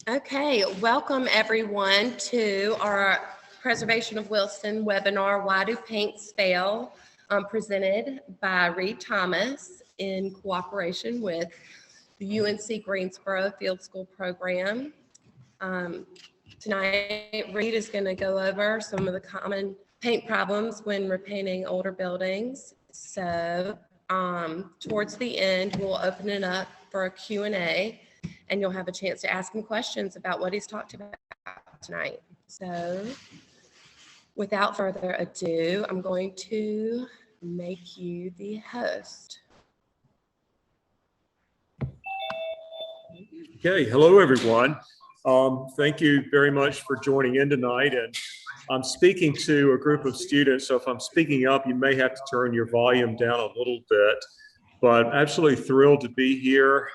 Okay, welcome everyone to our Preservation of Wilson webinar, Why Do Paints Fail? Presented by Reid Thomas in cooperation with the UNC Greensboro Field School Program. Tonight, Reid is going to go over some of the common paint problems when repainting older buildings. So towards the end, we'll open it up for a Q&A, and you'll have a chance to ask him questions about what he's talked about tonight. So without further ado, I'm going to make you the host. Okay, hello everyone. Thank you very much for joining in tonight. And I'm speaking to a group of students, so if I'm speaking up, you may have to turn your volume down a little bit, but absolutely thrilled to be here.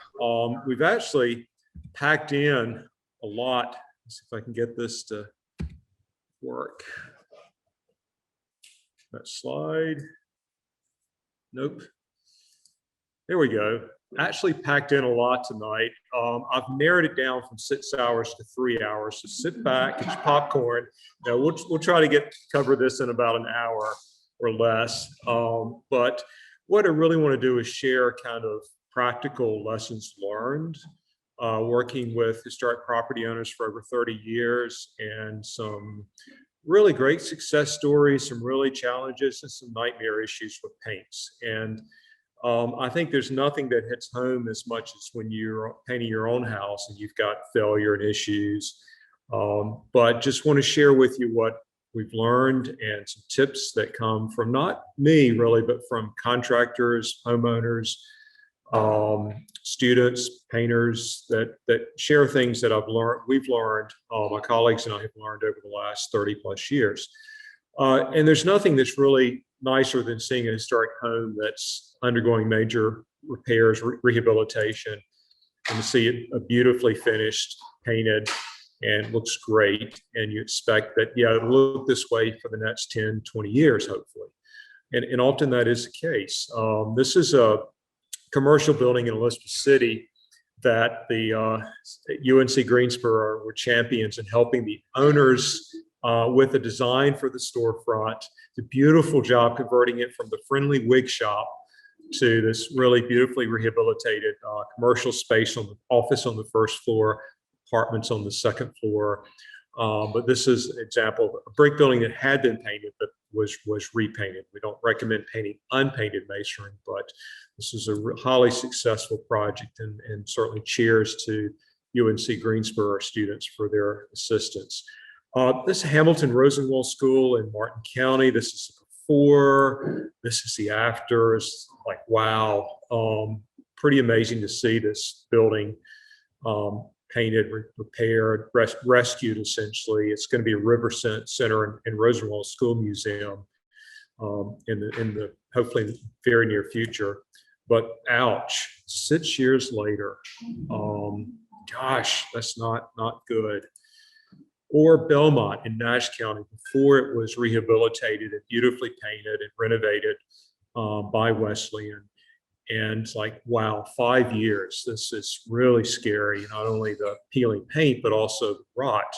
We've actually packed in a lot. Let's see if I can get this to work. That slide. Nope. There we go. Actually packed in a lot tonight. I've narrowed it down from 6 hours to 3 hours. So sit back, get your popcorn. Now we'll try to cover this in about an hour or less. But what I really want to do is share kind of practical lessons learned, working with historic property owners for over 30 years, and some really great success stories, some really challenges, and some nightmare issues with paints. And I think there's nothing that hits home as much as when you're painting your own house and you've got failure and issues. But just want to share with you what we've learned and some tips that come from not me really, but from contractors, homeowners, students, painters that share things that we've learned, my colleagues and I have learned over the last 30 plus years. And there's nothing that's really nicer than seeing a historic home that's undergoing major repairs, rehabilitation, and to see it beautifully finished, painted, and looks great. And you expect that, yeah, it'll look this way for the next 10, 20 years, hopefully. And often that is the case. This is a commercial building in Elizabeth City that the UNC Greensboro were champions in helping the owners with a design for the storefront. It's a beautiful job converting it from the friendly wig shop to this really beautifully rehabilitated commercial space on the office on the first floor, apartments on the second floor. But this is an example of a brick building that had been painted but was repainted. We don't recommend painting unpainted masonry, but this is a highly successful project, and certainly cheers to UNC Greensboro students for their assistance. This is Hamilton Rosenwald School in Martin County. This is the before, this is the after. It's like, wow, pretty amazing to see this building painted, repaired, rescued essentially. It's going to be a river center in Rosenwald School Museum in the hopefully very near future. But ouch, 6 years later, gosh, that's not good. Or Belmont in Nash County, before it was rehabilitated and beautifully painted and renovated by Wesleyan. And it's like, wow, 5 years. This is really scary. Not only the peeling paint, but also the rot,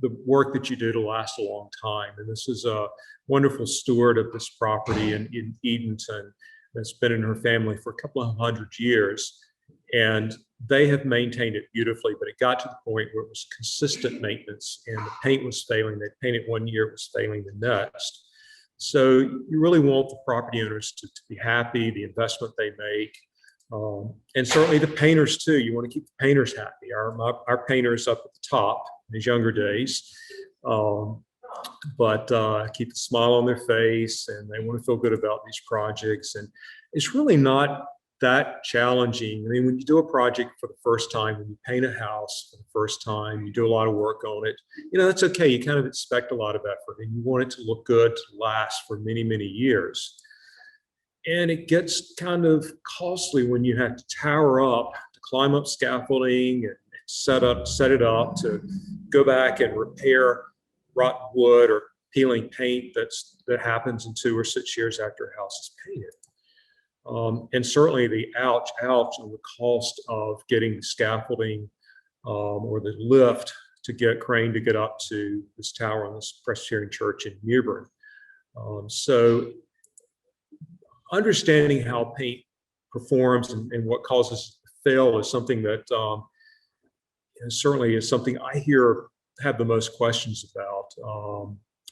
the work that you do to last a long time. And this is a wonderful steward of this property in Edenton that's been in her family for a couple of 100 years. And they have maintained it beautifully, but it got to the point where it was consistent maintenance and the paint was failing. They painted 1 year, it was failing the next. So you really want the property owners to be happy, the investment they make, and certainly the painters too. You want to keep the painters happy. Our painters up at the top in his younger days, but keep a smile on their face, and they want to feel good about these projects. And it's really not that challenging. I mean, when you do a project for the first time, when you paint a house for the first time, you do a lot of work on it, you know, that's okay. You kind of expect a lot of effort and you want it to look good, to last for many, many years. And it gets kind of costly when you have to tower up, to climb up scaffolding and set it up, to go back and repair rotten wood or peeling paint that happens in 2 or 6 years after a house is painted. And certainly the ouch on the cost of getting the scaffolding or the lift to get crane to get up to this tower on this Presbyterian church in Mewburn. So understanding how paint performs and what causes fail is something that certainly is something I have the most questions about.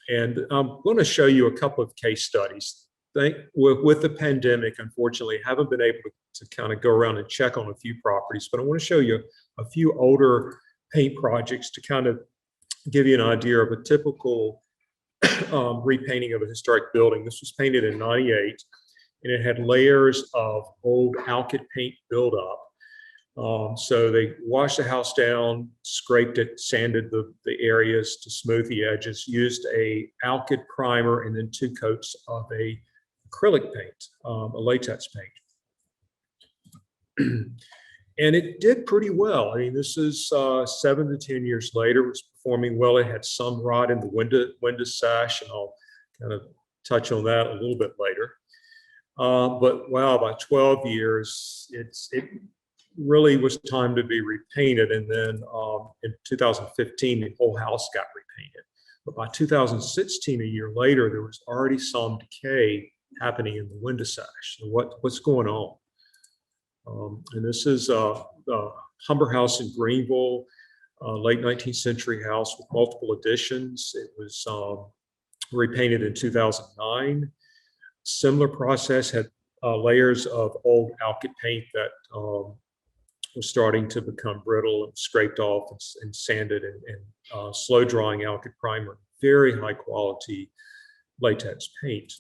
And I'm going to show you a couple of case studies. With the pandemic, unfortunately, I haven't been able to kind of go around and check on a few properties, but I want to show you a few older paint projects to kind of give you an idea of a typical repainting of a historic building. This was painted in '98, and it had layers of old alkyd paint buildup. So they washed the house down, scraped it, sanded the areas to smooth the edges, used a alkyd primer, and then 2 coats of a acrylic paint, a latex paint. And it did pretty well. I mean, this is 7 to 10 years later. It was performing well. It had some rot in the window sash, and I'll kind of touch on that a little bit later. But wow, by 12 years, it really was time to be repainted. And then in 2015, the whole house got repainted. But by 2016, a year later, there was already some decay happening in the window sash. So what's going on? And this is Humber House in Greenville, late 19th century house with multiple additions. It was repainted in 2009. Similar process, had layers of old alkyd paint that was starting to become brittle and scraped off and sanded, and slow drying alkyd primer, very high quality latex paint.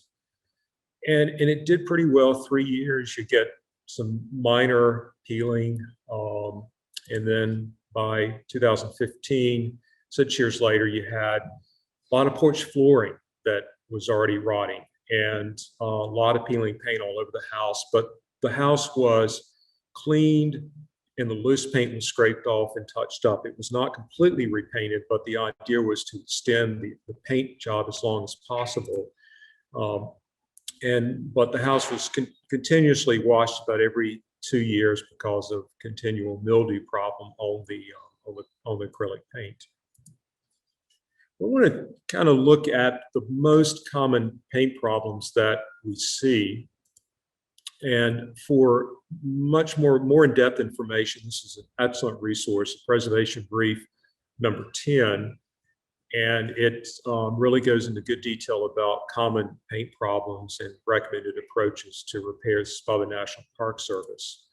And it did pretty well. 3 years, you get some minor peeling. And then by 2015, 6 years later, you had a lot of porch flooring that was already rotting and a lot of peeling paint all over the house. But the house was cleaned and the loose paint was scraped off and touched up. It was not completely repainted, but the idea was to extend the paint job as long as possible. But the house was continuously washed about every 2 years because of continual mildew problem on the acrylic paint. We want to kind of look at the most common paint problems that we see. And for much more in-depth information, this is an excellent resource, Preservation Brief number 10. And it really goes into good detail about common paint problems and recommended approaches to repairs by the National Park Service.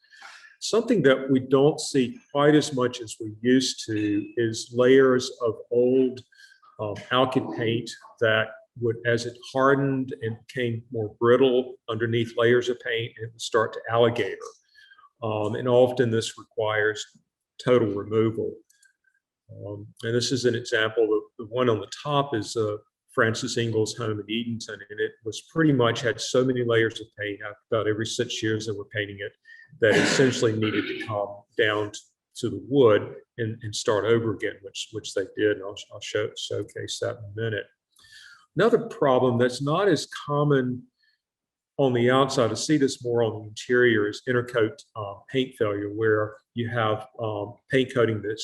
Something that we don't see quite as much as we used to is layers of old alkyd paint that would, as it hardened and became more brittle underneath layers of paint, it would start to alligator. And often this requires total removal. And this is an example. The one on the top is Francis Ingalls' home in Edenton, and it was pretty much had so many layers of paint about every 6 years that we're painting it that essentially needed to come down to the wood and start over again, which they did. And I'll showcase that in a minute. Another problem that's not as common on the outside, I see this more on the interior, is intercoat paint failure, where you have paint coating that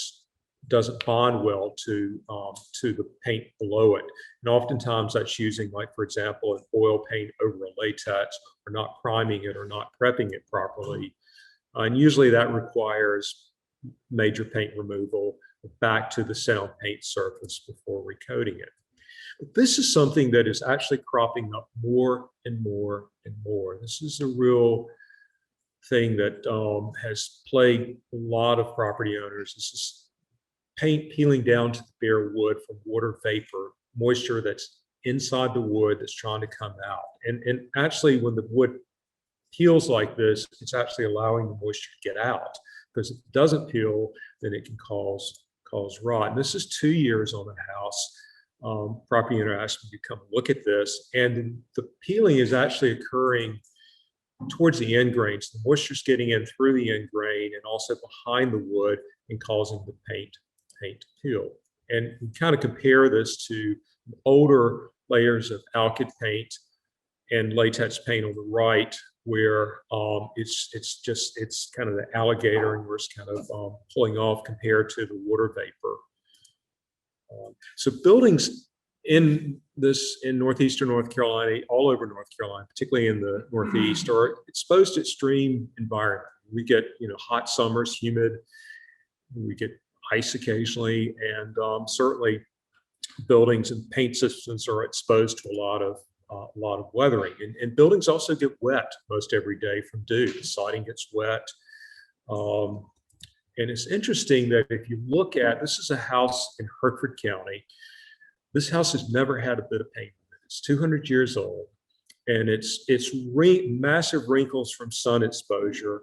doesn't bond well to the paint below it. And oftentimes that's using, like, for example, an oil paint over a latex, or not priming it or not prepping it properly. And usually that requires major paint removal back to the sound paint surface before recoating it. But this is something that is actually cropping up more and more and more. This is a real thing that has plagued a lot of property owners. This is paint peeling down to the bare wood from water vapor, moisture that's inside the wood that's trying to come out. And actually, when the wood peels like this, it's actually allowing the moisture to get out, because if it doesn't peel, then it can cause rot. And this is 2 years on the house. Property owner asked me to come look at this, and the peeling is actually occurring towards the end grains. The moisture's getting in through the end grain and also behind the wood and causing the paint to peel. And we kind of compare this to older layers of alkyd paint and latex paint on the right, where it's kind of the alligator and we're kind of pulling off compared to the water vapor. So buildings in northeastern North Carolina, all over North Carolina, particularly in the Northeast, are exposed to extreme environment. We get, hot summers, humid, we get ice occasionally, and certainly buildings and paint systems are exposed to a lot of weathering. And buildings also get wet most every day from dew. The siding gets wet. And it's interesting that if you look at, this is a house in Hertford County. This house has never had a bit of paint on it. It's 200 years old, and it's massive wrinkles from sun exposure.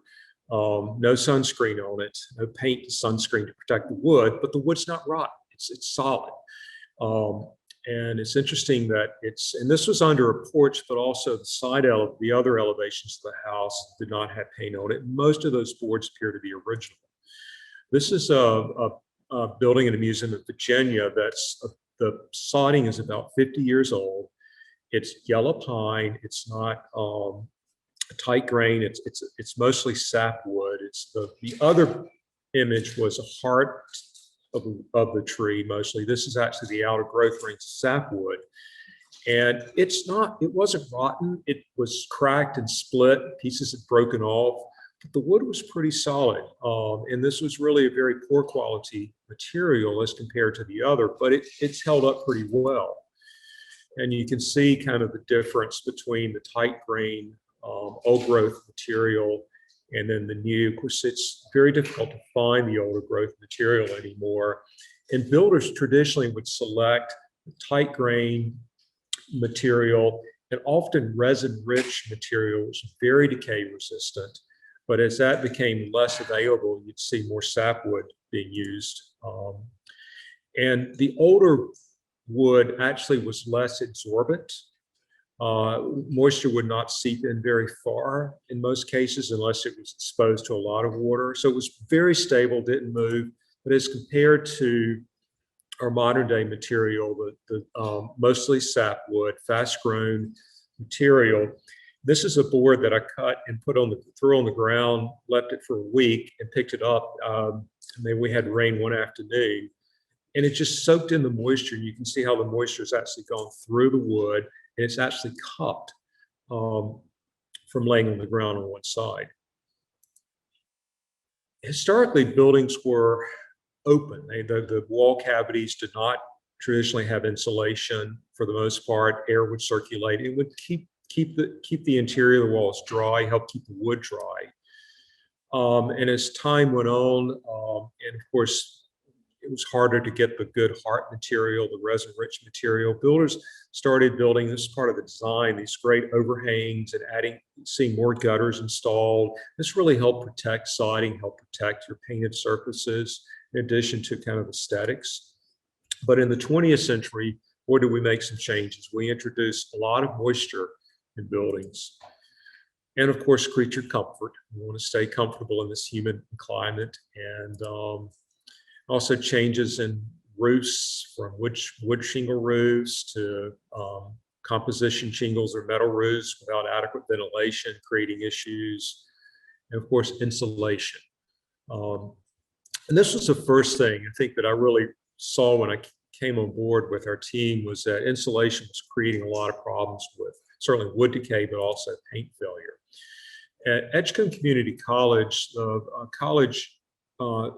No sunscreen on it, no paint sunscreen to protect the wood, but the wood's not rotten. It's solid. And it's interesting that and this was under a porch, but also the other elevations of the house did not have paint on it. Most of those boards appear to be original. This is a building in a museum in Virginia the siding is about 50 years old. It's yellow pine. It's not a tight grain. It's mostly sapwood. The other image was a heart of the tree mostly. This is actually the outer growth ring sapwood. And it wasn't rotten. It was cracked and split. Pieces had broken off, but the wood was pretty solid. And this was really a very poor quality material as compared to the other, but it's held up pretty well. And you can see kind of the difference between the tight grain, old growth material and then the new. Of course, it's very difficult to find the older growth material anymore. And builders traditionally would select tight grain material and often resin-rich material, which is very decay resistant. But as that became less available, you'd see more sapwood being used. And the older wood actually was less absorbent. Moisture would not seep in very far in most cases unless it was exposed to a lot of water. So it was very stable, didn't move. But as compared to our modern day material, the mostly sapwood, fast grown material, this is a board that I cut and threw on the ground, left it for a week and picked it up. And then we had rain one afternoon and it just soaked in the moisture. You can see how the moisture has actually gone through the wood. And it's actually cupped from laying on the ground on one side. Historically, buildings were open. The wall cavities did not traditionally have insulation for the most part. Air would circulate. It would keep the interior of the walls dry, help keep the wood dry. And as time went on, and of course, it was harder to get the good heart material, the resin-rich material. Builders started building, this part of the design, these great overhangs and seeing more gutters installed. This really helped protect siding, help protect your painted surfaces, in addition to kind of aesthetics. But in the 20th century, boy, did we make some changes. We introduced a lot of moisture in buildings. And of course, creature comfort. We want to stay comfortable in this humid climate. And also changes in roofs, from wood shingle roofs to composition shingles or metal roofs without adequate ventilation, creating issues. And of course, insulation. And this was the first thing I think that I really saw when I came on board with our team, was that insulation was creating a lot of problems with certainly wood decay, but also paint failure. At Edgecombe Community College, the college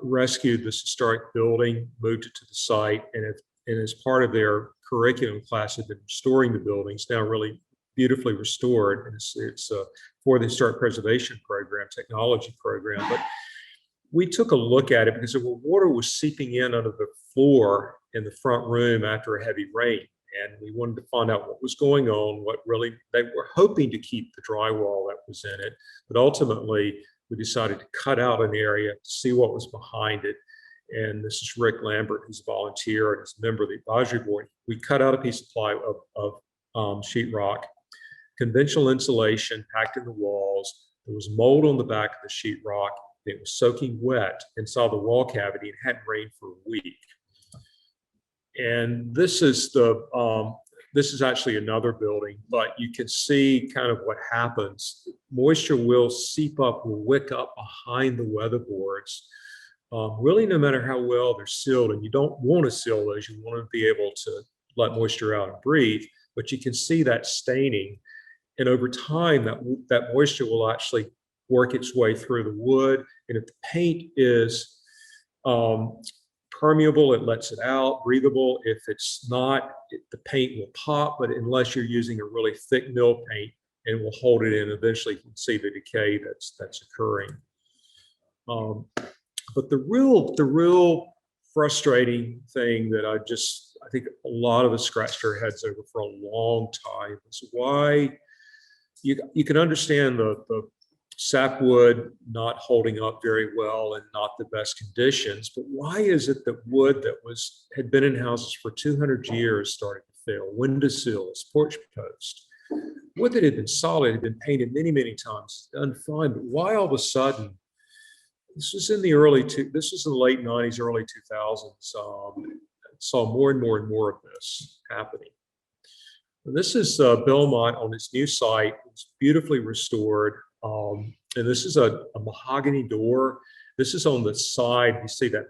rescued this historic building, moved it to the site, and as part of their curriculum class had been restoring the buildings, now really beautifully restored. And it's for the historic preservation program, technology program. But we took a look at it because the water was seeping in under the floor in the front room after a heavy rain. And we wanted to find out what was going on, they were hoping to keep the drywall that was in it, but ultimately we decided to cut out an area to see what was behind it. And this is Rick Lambert, who's a volunteer and is a member of the advisory board. We cut out a piece of plywood of sheetrock, conventional insulation packed in the walls. There was mold on the back of the sheetrock. It was soaking wet inside the wall cavity and hadn't rained for a week. And this is this is actually another building, but you can see kind of what happens. Moisture will seep up, will wick up behind the weatherboards. Really, no matter how well they're sealed, and you don't want to seal those, you want to be able to let moisture out and breathe, but you can see that staining. And over time, that moisture will actually work its way through the wood. And if the paint is permeable, it lets it out, breathable. If it's not, the paint will pop, but unless you're using a really thick mill paint, it will hold it in. Eventually you can see the decay that's occurring. But the real frustrating thing that I think a lot of us scratched our heads over for a long time is why you can understand the sapwood not holding up very well and not the best conditions, but why is it that wood that had been in houses for 200 years started to fail? Windowsills, porch posts, wood that had been solid, had been painted many, many times, done fine, but why all of a sudden? This was in the late 90s, early 2000s. Saw more and more and more of this happening. This is Belmont on its new site. It's beautifully restored. And this is a mahogany door. This is on the side. You see that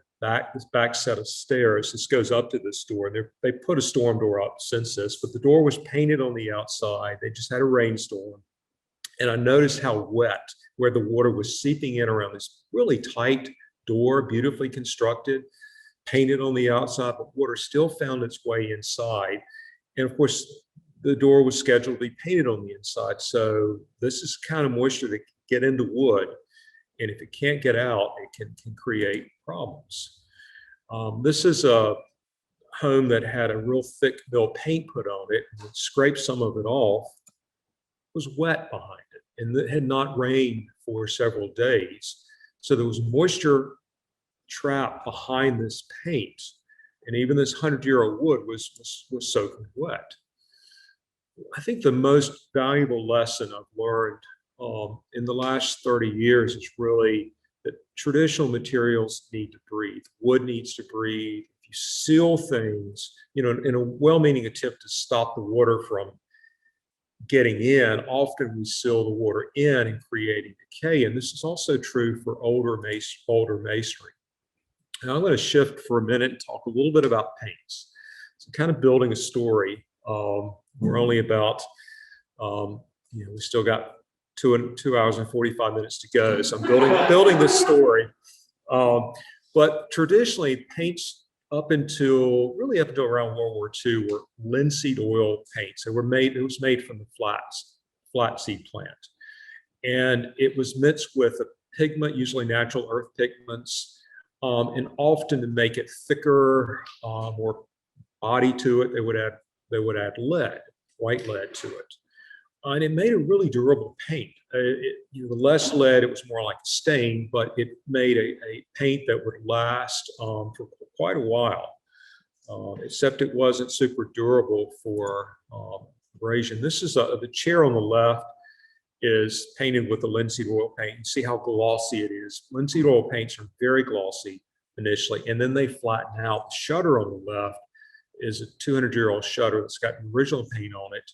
this back set of stairs. This goes up to this door. And they put a storm door up since this, but the door was painted on the outside. They just had a rainstorm. And I noticed how wet, where the water was seeping in around this really tight door, beautifully constructed, painted on the outside, but water still found its way inside. And of course, the door was scheduled to be painted on the inside. So this is kind of moisture that can get into wood. And if it can't get out, it can create problems. This is a home that had a real thick mill paint put on it, and it scraped some of it off. It was wet behind it, and it had not rained for several days. So there was moisture trapped behind this paint. And even this 100-year-old wood was soaking wet. I think the most valuable lesson I've learned in the last 30 years is really that traditional materials need to breathe. Wood needs to breathe. If you seal things, in a well-meaning attempt to stop the water from getting in, often we seal the water in and creating decay. And this is also true for older masonry. And I'm going to shift for a minute and talk a little bit about paints. So kind of building a story. We're only about, we still got 2 hours and 45 minutes to go. So I'm building this story. But traditionally, paints up until around World War II were linseed oil paints. It was made from the flaxseed plant. And it was mixed with a pigment, usually natural earth pigments, and often to make it thicker, more body to it, they would add lead, white lead to it. And it made a really durable paint. The less lead, it was more like a stain, but it made a paint that would last for quite a while, except it wasn't super durable for abrasion. This is the chair on the left is painted with the linseed oil paint. You see how glossy it is. Linseed oil paints are very glossy initially, and then they flatten out. The shutter on the left is a 200-year-old shutter that's got original paint on it,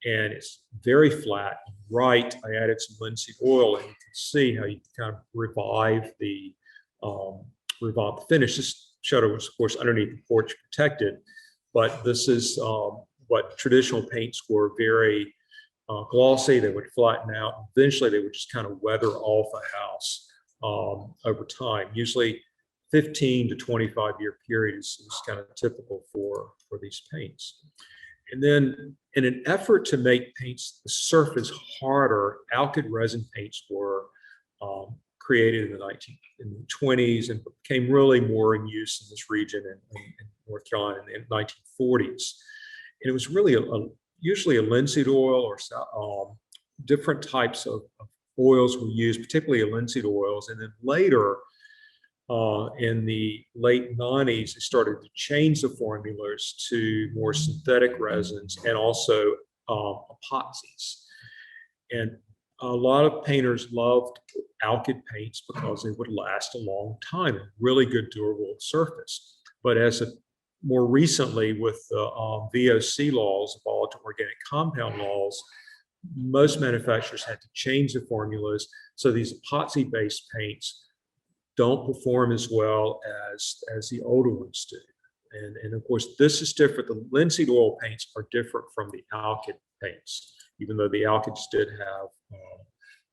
and it's very flat. Right, I added some linseed oil, and you can see how you kind of revive the finish. This shutter was, of course, underneath the porch protected, but this is what traditional paints were, very glossy. They would flatten out. Eventually, they would just kind of weather off a house over time. Usually 15 to 25-year period is kind of typical for these paints. And then in an effort to make paints, the surface harder, alkyd resin paints were created in the 20s and became really more in use in this region in North Carolina in the 1940s. And it was really usually a linseed oil or different types of oils were used, particularly linseed oils. And then later, in the late 90s, they started to change the formulas to more synthetic resins and also epoxies. And a lot of painters loved alkyd paints because they would last a long time, a really good durable surface. But as more recently with the VOC laws, volatile organic compound laws, most manufacturers had to change the formulas. So these epoxy-based paints don't perform as well as the older ones do. And of course, this is different. The linseed oil paints are different from the alkyd paints, even though the alkyds did have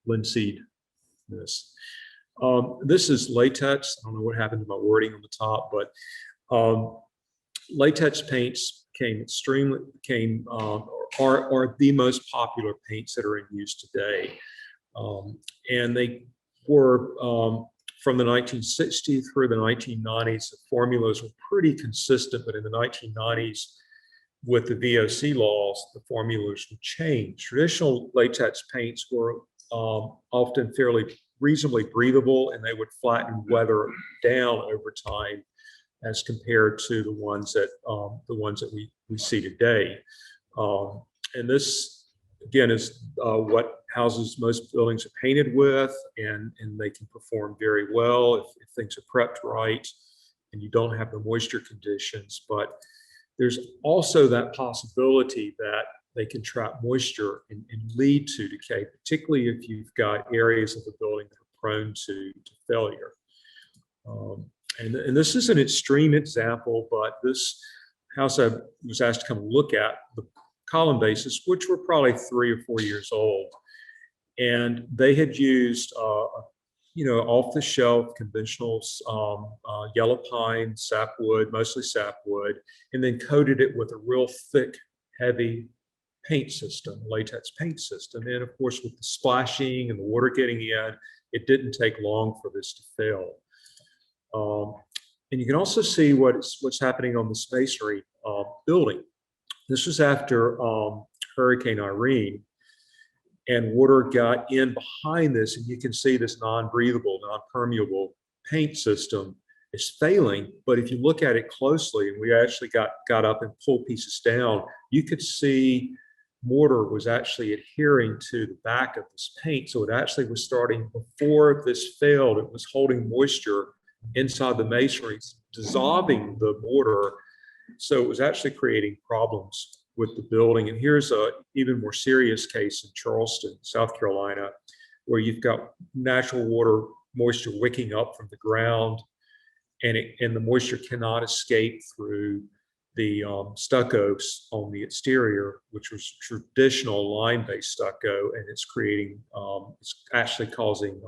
linseed. This is latex. I don't know what happened to my wording on the top, but latex paints are the most popular paints that are in use today. And they were from the 1960s through the 1990s, the formulas were pretty consistent, but in the 1990s, with the VOC laws, the formulas would change. Traditional latex paints were often fairly reasonably breathable, and they would flatten weather down over time as compared to the ones that we see today. And this, again, is what houses most buildings are painted with, and they can perform very well if things are prepped right and you don't have the moisture conditions. But there's also that possibility that they can trap moisture and lead to decay, particularly if you've got areas of the building that are prone to failure. And this is an extreme example, but this house I was asked to come look at, the column bases, which were probably 3 or 4 years old. And they had used, off-the-shelf conventional yellow pine, sapwood, mostly sapwood, and then coated it with a real thick, heavy paint system, latex paint system. And of course, with the splashing and the water getting in, it didn't take long for this to fail. And you can also see what's happening on this masonry building. This was after Hurricane Irene, and water got in behind this, and you can see this non-breathable, non-permeable paint system is failing. But if you look at it closely, and we actually got up and pulled pieces down, you could see mortar was actually adhering to the back of this paint. So it actually was starting before this failed. It was holding moisture inside the masonry, dissolving the mortar. So it was actually creating problems with the building. And here's a even more serious case in Charleston, South Carolina, where you've got natural water moisture wicking up from the ground, and the moisture cannot escape through the stuccos on the exterior, which was traditional lime-based stucco, and it's creating, it's actually causing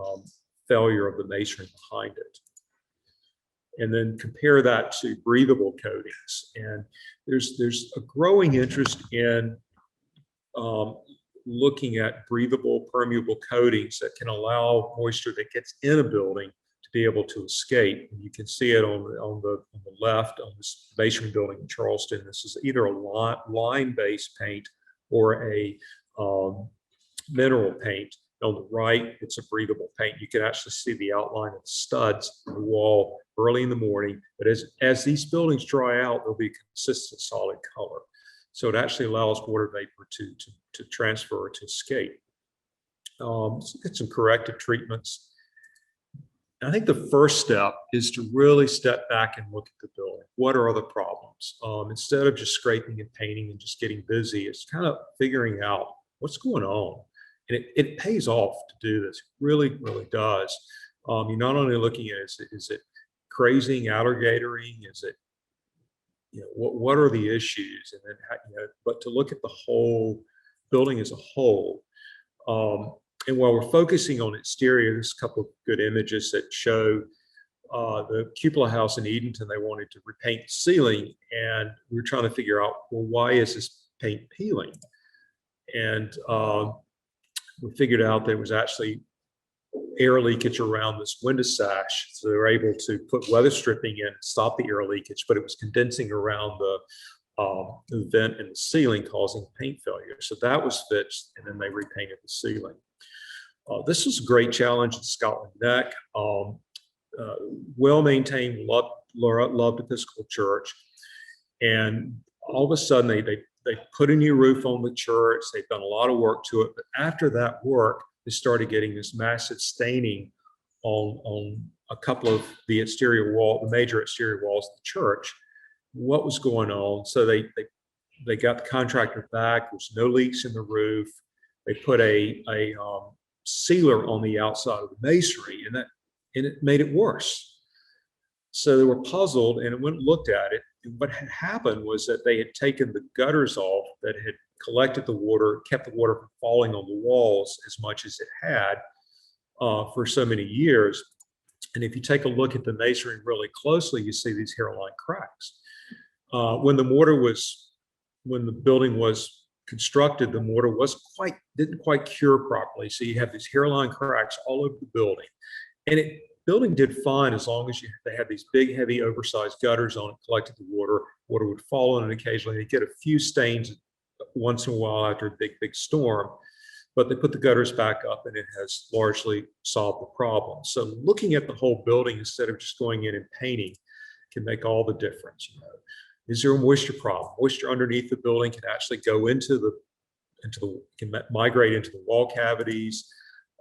failure of the masonry behind it. And then compare that to breathable coatings. And there's a growing interest in looking at breathable, permeable coatings that can allow moisture that gets in a building to be able to escape. And you can see it on the left on this masonry building in Charleston. This is either a lime-based paint or a mineral paint. On the right, it's a breathable paint. You can actually see the outline of the studs in the wall early in the morning. But as these buildings dry out, there'll be a consistent solid color. So it actually allows water vapor to transfer, to escape. Let's get some corrective treatments. I think the first step is to really step back and look at the building. What are the problems? Instead of just scraping and painting and just getting busy, it's kind of figuring out what's going on. And it pays off to do this. It really, really does. You're not only looking at is it crazing, alligatoring? Is it, what are the issues? And then, but to look at the whole building as a whole. And while we're focusing on exterior, there's a couple of good images that show the cupola house in Edenton. They wanted to repaint the ceiling, and we were trying to figure out, well, why is this paint peeling? And we figured out there was actually air leakage around this window sash. So they were able to put weather stripping in and stop the air leakage, but it was condensing around the vent in the ceiling, causing paint failure. So that was fixed, and then they repainted the ceiling. This was a great challenge at Scotland Neck. Well-maintained, loved Episcopal church. And all of a sudden they put a new roof on the church. They've done a lot of work to it. But after that work, they started getting this massive staining on a couple of the major exterior walls of the church. what was going on. So they got the contractor back. There's no leaks in the roof. They put a sealer on the outside of the masonry, and it made it worse. So they were puzzled and went and looked at it. And what had happened was that they had taken the gutters off that had collected the water, kept the water from falling on the walls as much as it had for so many years. And if you take a look at the masonry really closely, you see these hairline cracks. When the building was constructed, the mortar didn't quite cure properly. So you have these hairline cracks all over the building. And building did fine as long as they had these big, heavy, oversized gutters on it, collected the water. Water would fall in, and occasionally they get a few stains once in a while after a big storm. But they put the gutters back up, and it has largely solved the problem. So looking at the whole building instead of just going in and painting can make all the difference. Is there a moisture problem? Moisture underneath the building can actually go can migrate into the wall cavities,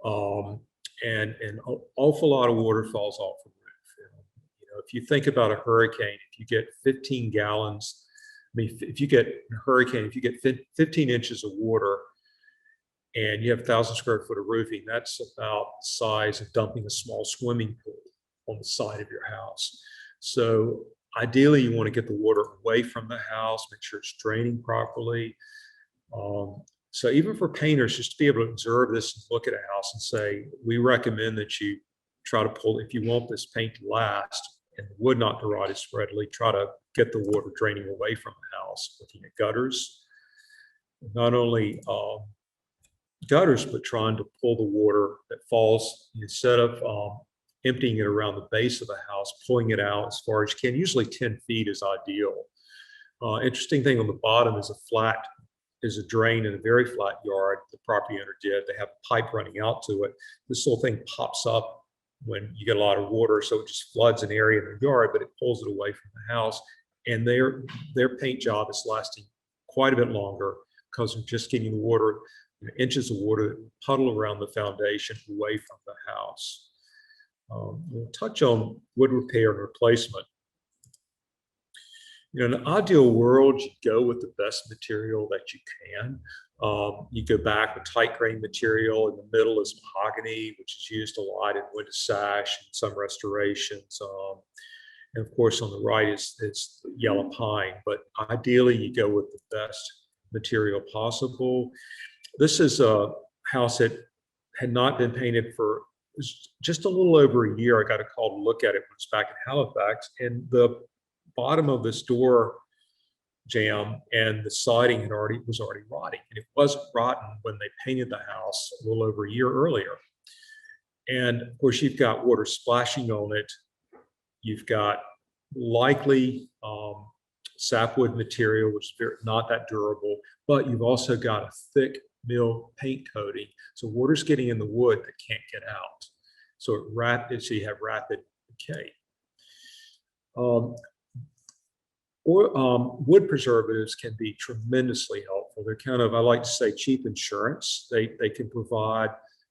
and an awful lot of water falls off the roof. If you think about a hurricane, if you get 15 gallons, if you get a hurricane, if you get 15 inches of water, and you have 1,000 square foot of roofing, that's about the size of dumping a small swimming pool on the side of your house. So ideally, you want to get the water away from the house, make sure it's draining properly. So even for painters, just to be able to observe this and look at a house and say, we recommend that you try to pull, if you want this paint to last and the wood not to rot as readily, try to get the water draining away from the house, looking at gutters. Not only gutters, but trying to pull the water that falls, instead of emptying it around the base of the house, pulling it out as far as you can. Usually 10 feet is ideal. Interesting thing on the bottom is a drain in a very flat yard. The property owner did. They have a pipe running out to it. This little thing pops up when you get a lot of water, so it just floods an area in the yard, but it pulls it away from the house. And their paint job is lasting quite a bit longer because they're just getting the water, inches of water that puddle around the foundation away from the house. We'll touch on wood repair and replacement. In an ideal world, you go with the best material that you can. You go back with tight grain material. In the middle is mahogany, which is used a lot in window sash and some restorations. And of course, on the right is yellow pine. But ideally, you go with the best material possible. This is a house that had not been painted for just a little over a year. I got a call to look at it when it's back in Halifax, and the bottom of this door jamb and the siding was already rotting, and it wasn't rotten when they painted the house a little over a year earlier. And of course, you've got water splashing on it. You've got likely sapwood material, which is not that durable, but you've also got a thick mill paint coating. So water's getting in the wood that can't get out. So you have rapid decay. Wood preservatives can be tremendously helpful. They're kind of, I like to say, cheap insurance. They can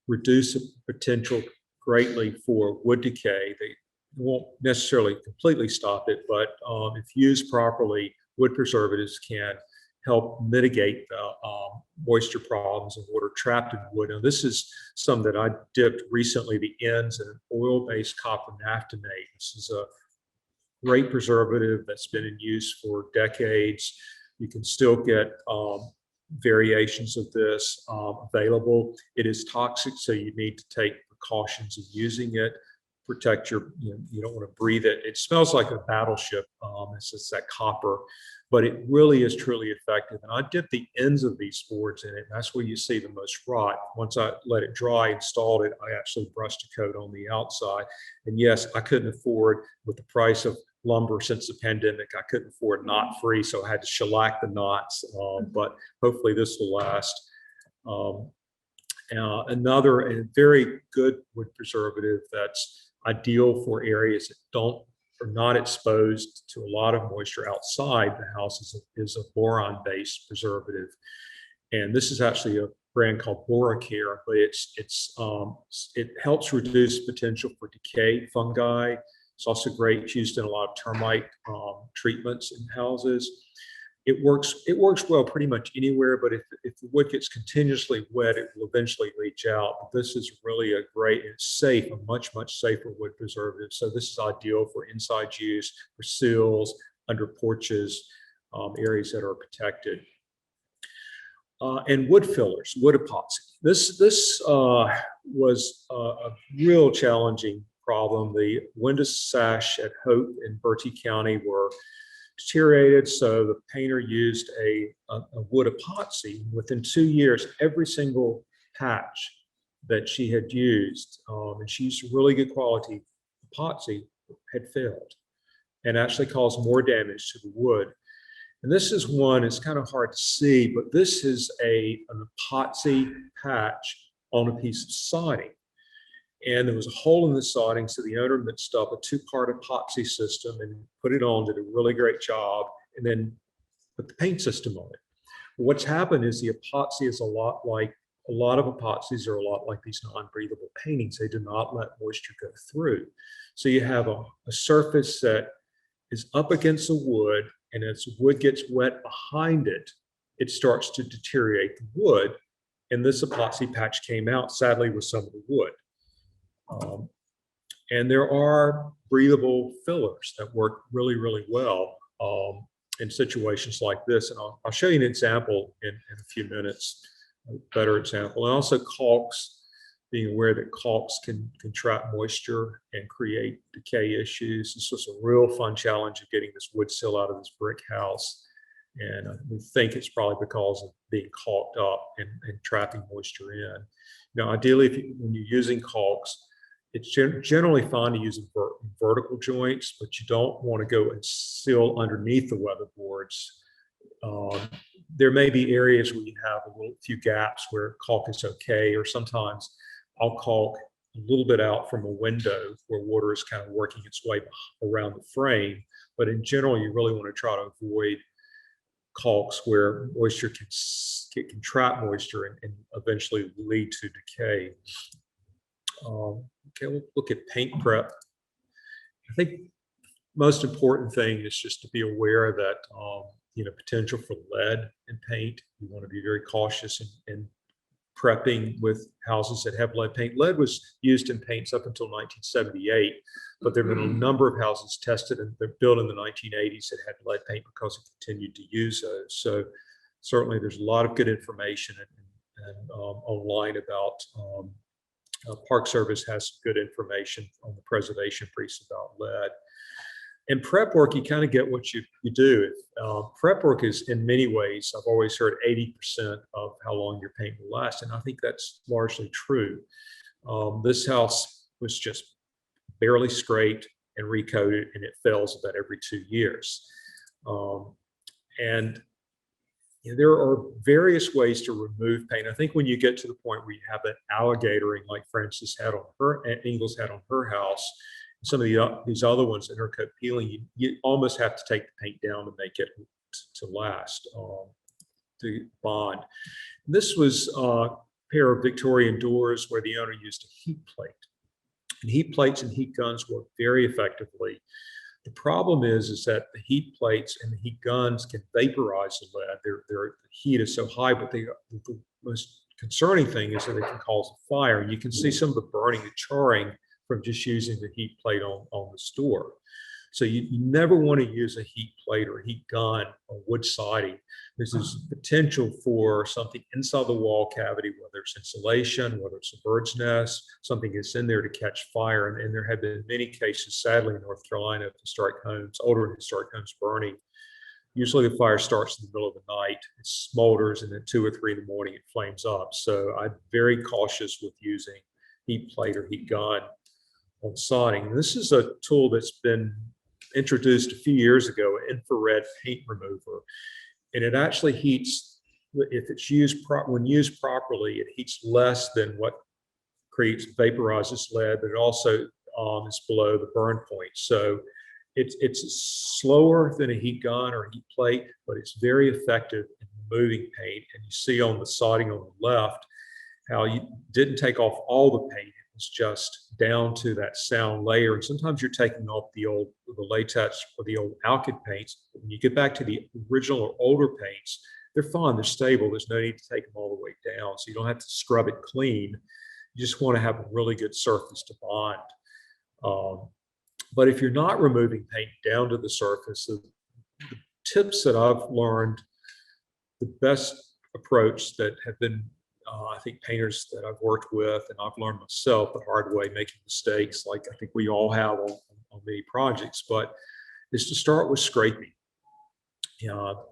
reduce the potential greatly for wood decay. They won't necessarily completely stop it, but if used properly, wood preservatives can help mitigate the moisture problems and water trapped in wood. Now, this is some that I dipped recently, the ends in an oil-based copper naphthenate. This is a great preservative that's been in use for decades. You can still get variations of this available. It is toxic, so you need to take precautions in using it. Protect you don't want to breathe it. It smells like a battleship. It's just that copper, but it really is truly effective. And I dipped the ends of these boards in it. And that's where you see the most rot. Once I let it dry, installed it, I actually brushed a coat on the outside. And yes, I couldn't afford, with the price of lumber since the pandemic, I couldn't afford knot free, so I had to shellac the knots. But hopefully this will last. Another very good wood preservative that's ideal for areas that are not exposed to a lot of moisture outside the house is a boron-based preservative. And this is actually a brand called BoraCare, but it helps reduce potential for decay, fungi, It's also great. It's used in a lot of termite treatments in houses. It works well pretty much anywhere, but if the wood gets continuously wet, it will eventually leach out. But this is really a great, it's safe, a much safer wood preservative. So this is ideal for inside use, for sills, under porches, areas that are protected. And wood fillers, wood epoxy. This was a real challenging problem. The window sash at Hope in Bertie County were deteriorated, so the painter used a wood epoxy. Within 2 years, every single patch that she had used, and she used really good quality epoxy, had failed and actually caused more damage to the wood. And this is one, it's kind of hard to see, but this is an epoxy patch on a piece of siding. And there was a hole in the siding, so the owner mixed up a 2-part epoxy system and put it on, did a really great job, and then put the paint system on it. What's happened is the epoxy is a lot of epoxies are a lot like these non-breathable paintings. They do not let moisture go through. So you have a surface that is up against the wood, and as wood gets wet behind it, it starts to deteriorate the wood. And this epoxy patch came out, sadly, with some of the wood. And there are breathable fillers that work really well in situations like this. And I'll show you an example in a few minutes, a better example. And also caulks, being aware that caulks can trap moisture and create decay issues. This was a real fun challenge of getting this wood sill out of this brick house. And we think it's probably because of being caulked up and trapping moisture in. Now, ideally, when you're using caulks, it's generally fine to use vertical joints, but you don't want to go and seal underneath the weatherboards. There may be areas where you have a few gaps where caulk is okay, or sometimes I'll caulk a little bit out from a window where water is kind of working its way around the frame. But in general, you really want to try to avoid caulks where moisture can trap moisture and eventually lead to decay. Okay, we'll look at paint prep. I think most important thing is just to be aware that potential for lead in paint. You want to be very cautious in prepping with houses that have lead paint. Lead was used in paints up until 1978, but there have been a number of houses tested and they're built in the 1980s that had lead paint because it continued to use those. So certainly there's a lot of good information and online about Park Service has some good information on the preservation piece about lead. In prep work, you kind of get what you do. Prep work is, in many ways, I've always heard 80% of how long your paint will last, and I think that's largely true. This house was just barely scraped and recoated, and it fails about every 2 years. And there are various ways to remove paint. I think when you get to the point where you have that alligatoring, like Frances had on her, Ingalls had on her house, some of these other ones, intercoat peeling, you almost have to take the paint down to make it to last, to bond. This was a pair of Victorian doors where the owner used a heat plate. And heat plates and heat guns work very effectively. The problem is that the heat plates and the heat guns can vaporize the lead. The heat is so high, but the most concerning thing is that it can cause a fire. And you can see some of the burning and charring from just using the heat plate on the store. So you never want to use a heat plate or a heat gun on wood siding. This is potential for something inside the wall cavity, whether it's insulation, whether it's a bird's nest, something that's in there to catch fire. And there have been many cases, sadly, in North Carolina, of historic homes, older historic homes burning. Usually the fire starts in the middle of the night, it smolders, and at 2 or 3 in the morning, it flames up. So I'm very cautious with using heat plate or heat gun on siding. This is a tool that's been introduced a few years ago, an infrared paint remover, and it actually heats. If it's used when used properly, it heats less than what vaporizes lead, but it also is below the burn point. So it's slower than a heat gun or a heat plate, but it's very effective in removing paint. And you see on the siding on the left how you didn't take off all the paint. is just down to that sound layer. And sometimes you're taking off the latex or the old alkyd paints. When you get back to the original or older paints, they're fine, they're stable. There's no need to take them all the way down. So you don't have to scrub it clean. You just want to have a really good surface to bond. But if you're not removing paint down to the surface, the tips that I've learned, the best approach that have been, I think painters that I've worked with, and I've learned myself the hard way, making mistakes like I think we all have on many projects, but is to start with scraping.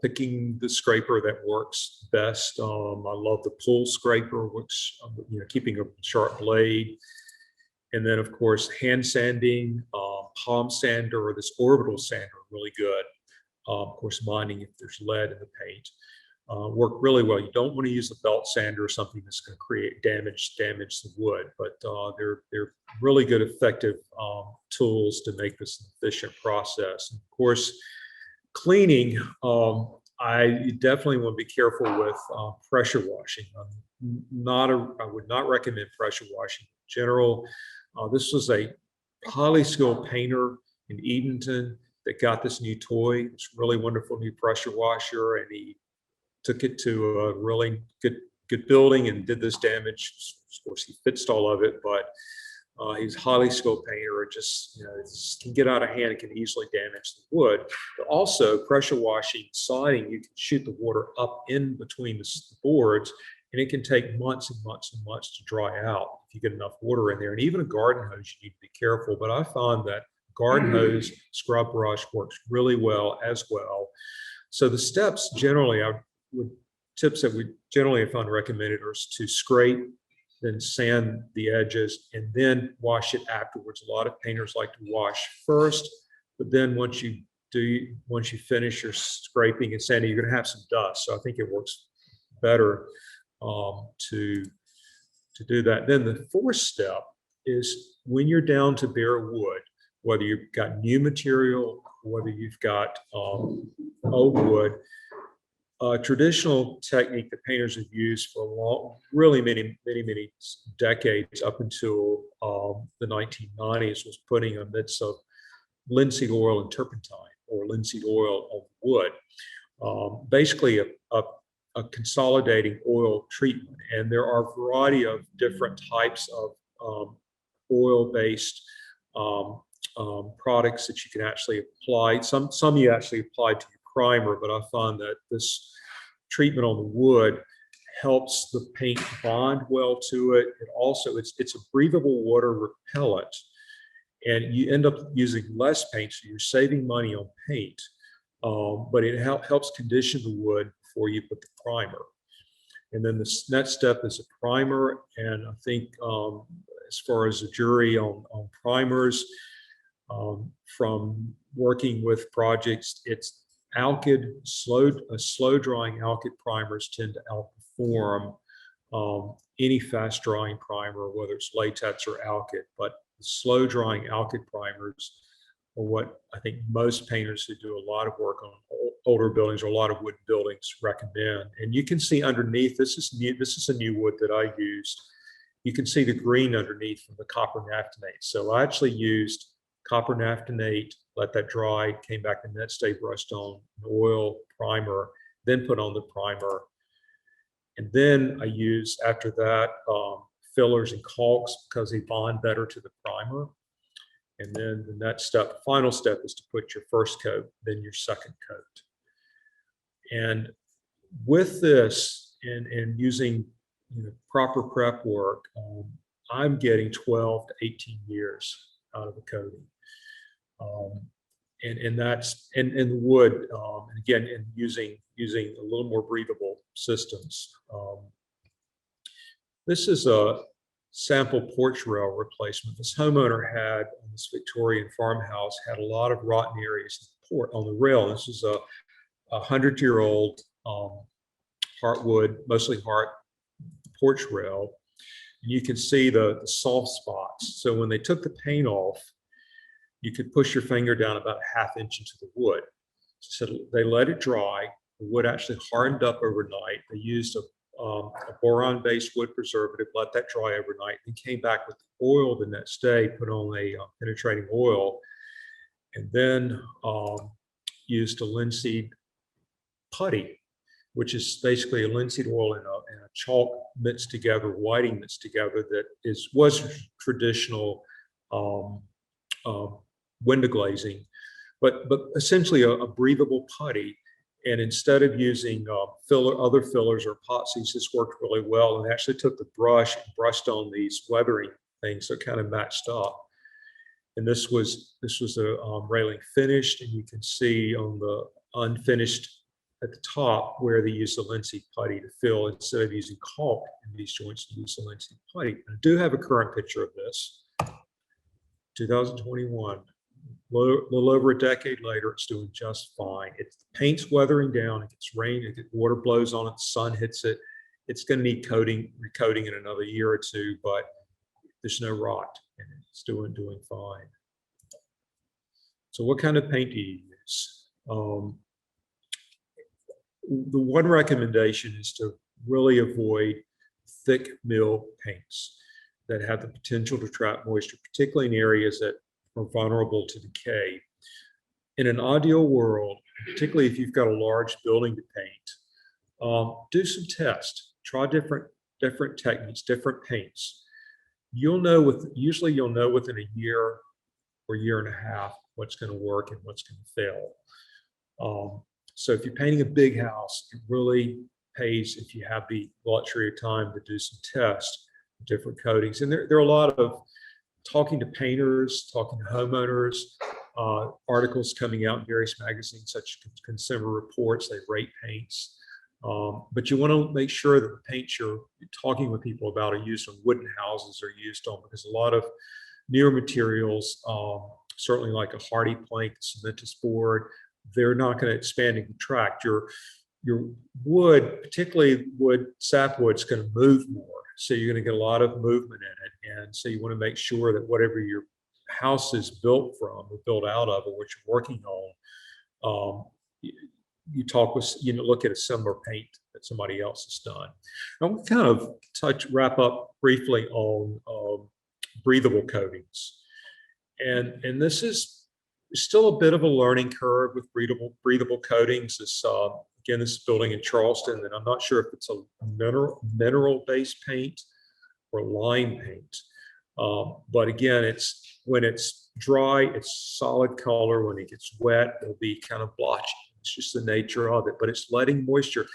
Picking the scraper that works best. I love the pull scraper, which, keeping a sharp blade. And then, of course, hand sanding, palm sander, or this orbital sander are really good. Of course, mining if there's lead in the paint. Work really well. You don't want to use a belt sander or something that's going to create damage the wood, but they're really good, effective tools to make this an efficient process. And of course, cleaning, I definitely want to be careful with pressure washing. I would not recommend pressure washing in general. This was a highly skilled painter in Edenton that got this new toy. It's a really wonderful new pressure washer, and he took it to a really good building and did this damage. Of course, he fixed all of it, but he's a highly skilled painter. It just, it can get out of hand. It can easily damage the wood. But also, pressure washing siding, you can shoot the water up in between the boards, and it can take months and months and months to dry out if you get enough water in there. And even a garden hose, you need to be careful. But I found that garden hose scrub brush works really well as well. So the steps generally, tips that we generally find recommended are to scrape, then sand the edges, and then wash it afterwards. A lot of painters like to wash first, but then once you finish your scraping and sanding, you're going to have some dust. So I think it works better to do that. Then the fourth step is when you're down to bare wood, whether you've got new material, whether you've got old wood. Traditional technique that painters have used for really many decades up until the 1990s was putting a mix of linseed oil and turpentine, or linseed oil on wood. Basically a consolidating oil treatment. And there are a variety of different types of oil-based products that you can actually apply. Some you actually apply to your primer, but I found that this treatment on the wood helps the paint bond well to it. It also, it's a breathable water repellent, and you end up using less paint, so you're saving money on paint, but it helps condition the wood before you put the primer. And then the next step is a primer. And I think as far as a jury on primers, from working with projects, it's slow drying alkyd primers tend to outperform any fast drying primer, whether it's latex or alkyd. But slow drying alkyd primers are what I think most painters who do a lot of work on older buildings or a lot of wood buildings recommend. And you can see underneath, this is a new wood that I used. You can see the green underneath from the copper naphthenate. So I actually used copper naphthenate, let that dry, came back the next day, brushed on an oil primer, then put on the primer. And then I used, after that, fillers and caulks because they bond better to the primer. And then the next step, final step, is to put your first coat, then your second coat. And with this and using proper prep work, I'm getting 12 to 18 years out of the coating. And that's the wood, and again, and using a little more breathable systems. This is a sample porch rail replacement. This homeowner had, on this Victorian farmhouse, had a lot of rotten areas on the rail. This is a 100-year-old heartwood, mostly heart porch rail. And you can see the soft spots. So when they took the paint off, you could push your finger down about a ½ inch into the wood. So they let it dry. The wood actually hardened up overnight. They used a a boron-based wood preservative, let that dry overnight, and came back with the oil the next day, put on a penetrating oil, and then used a linseed putty, which is basically a linseed oil and a chalk mixed together, whiting mixed together, that was traditional window glazing, but essentially a breathable putty. And instead of using other fillers or epoxies, this worked really well. And actually took the brush and brushed on these weathering things, so it kind of matched up. And this was a railing finished, and you can see on the unfinished at the top where they use the linseed putty to fill instead of using caulk in these joints, to use the linseed putty. I do have a current picture of this, 2021. A little over a decade later, it's doing just fine. The paint's weathering down. It gets rain, water blows on it, the sun hits it. It's going to need recoating in another year or two, but there's no rot, and it's doing fine. So what kind of paint do you use? The one recommendation is to really avoid thick mill paints that have the potential to trap moisture, particularly in areas that are vulnerable to decay. In an ideal world, particularly if you've got a large building to paint, do some tests. Try different techniques, different paints. Usually you'll know within a year or year and a half what's going to work and what's going to fail. So if you're painting a big house, it really pays if you have the luxury of time to do some tests, different coatings. And there are a lot of talking to painters, talking to homeowners, articles coming out in various magazines such as Consumer Reports. They rate paints. But you want to make sure that the paints you're talking with people about are used on wooden houses, are used on, because a lot of newer materials, certainly like a hardy plank, cementous board, they're not going to expand and contract. Your wood, particularly sapwood, is going to move more. So you're going to get a lot of movement in it. And so you want to make sure that whatever your house is built from or built out of, or what you're working on, you look at a similar paint that somebody else has done. I want to kind of wrap up briefly on breathable coatings. And this is still a bit of a learning curve with breathable coatings. Again, this is building in Charleston, and I'm not sure if it's a mineral-based paint or lime paint. But again, when it's dry, it's solid color. When it gets wet, it'll be kind of blotchy. It's just the nature of it. But it's letting moisture